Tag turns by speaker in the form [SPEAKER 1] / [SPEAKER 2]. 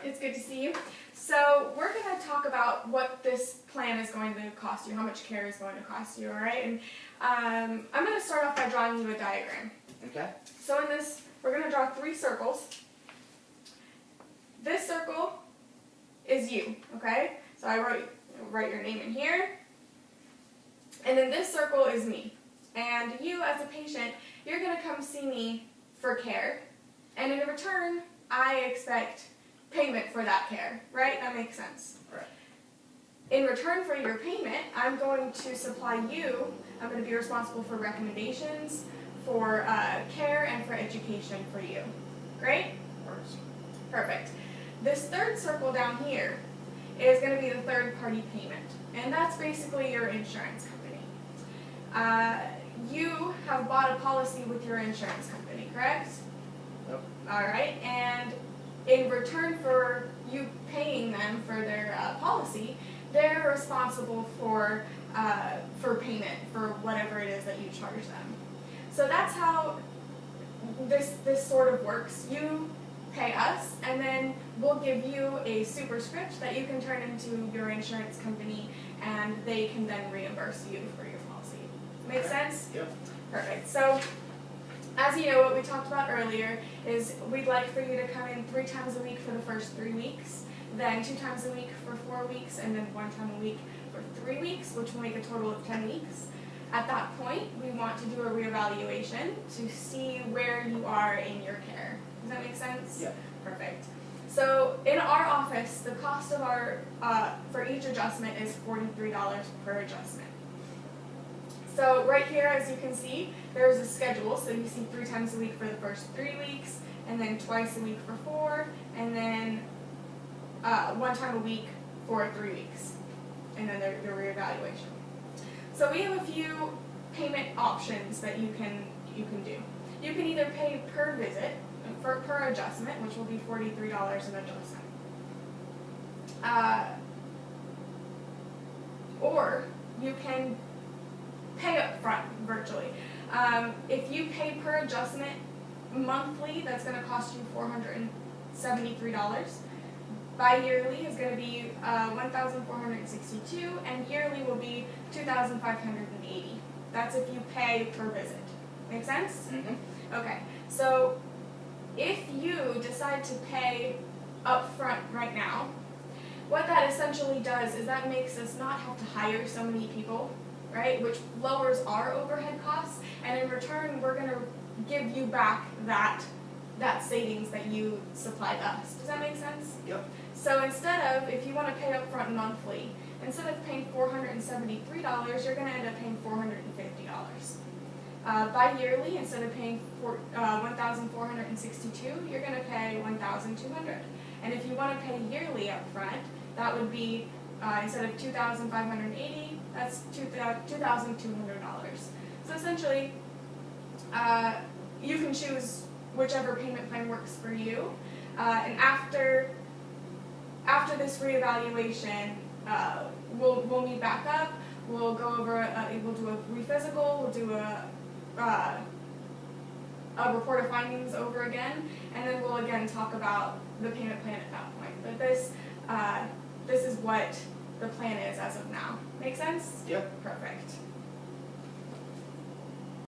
[SPEAKER 1] It's good to see you. So we're going to talk about what this plan is going to cost you, how much care is going to cost you, all right? And I'm going to start off by drawing you a diagram.
[SPEAKER 2] Okay.
[SPEAKER 1] So in this, we're going to draw 3 circles. This circle is you, okay? So I write your name in here. And then this circle is me. And you, as a patient, you're going to come see me for care. And in return, I expect payment for that care, right? That makes sense.
[SPEAKER 2] Right.
[SPEAKER 1] In return for your payment, I'm going to supply you, I'm going to be responsible for recommendations, for care, and for education for you. Great?
[SPEAKER 2] Works.
[SPEAKER 1] Perfect. This third circle down here is going to be the third-party payment, and that's basically your insurance company. You have bought a policy with your insurance company, correct?
[SPEAKER 2] Yep.
[SPEAKER 1] All right, and in return for you paying them for their policy, they're responsible for payment for whatever it is that you charge them. So that's how this sort of works. You pay us, and then we'll give you a superscript that you can turn into your insurance company, and they can then reimburse you for your policy. Make sense?
[SPEAKER 2] Yep.
[SPEAKER 1] Perfect. So, as you know, what we talked about earlier is we'd like for you to come in 3 times a week for the first 3 weeks, then 2 times a week for 4 weeks, and then 1 time a week for 3 weeks, which will make a total of 10 weeks. At that point, we want to do a reevaluation to see where you are in your care. Does that make sense?
[SPEAKER 2] Yep.
[SPEAKER 1] Perfect. So in our office, the cost of our for each adjustment is $43 per adjustment. So right here, as you can see, there's a schedule. So you see 3 times a week for the first 3 weeks, and then twice a week for 4, and then 1 time a week for 3 weeks, and then the reevaluation. So we have a few payment options that you can do. You can either pay per visit, per adjustment, which will be $43 an adjustment. Or you can pay up front virtually. If you pay per adjustment monthly, that's going to cost you $473. Bi-yearly is going to be $1,462, and yearly will be $2,580. That's if you pay per visit. Make sense?
[SPEAKER 2] Mm-hmm.
[SPEAKER 1] Okay. So if you decide to pay up front right now, what that essentially does is that makes us not have to hire so many people, right, which lowers our overhead costs, and in return we're going to give you back that savings that you supplied us. Does that make sense?
[SPEAKER 2] Yep.
[SPEAKER 1] So instead of, if you want to pay up front monthly, instead of paying $473, you're going to end up paying $450. Bi-yearly, instead of paying $1,462, you're going to pay $1,200. And if you want to pay yearly up front, that would be, instead of $2,580, that's $2,200. So essentially, you can choose whichever payment plan works for you. And after this reevaluation, we'll meet back up. We'll go over. We'll do a rephysical. We'll do a report of findings over again, and then we'll again talk about the payment plan at that point. But this is what the plan is as of now. Make sense?
[SPEAKER 2] Yep.
[SPEAKER 1] Perfect.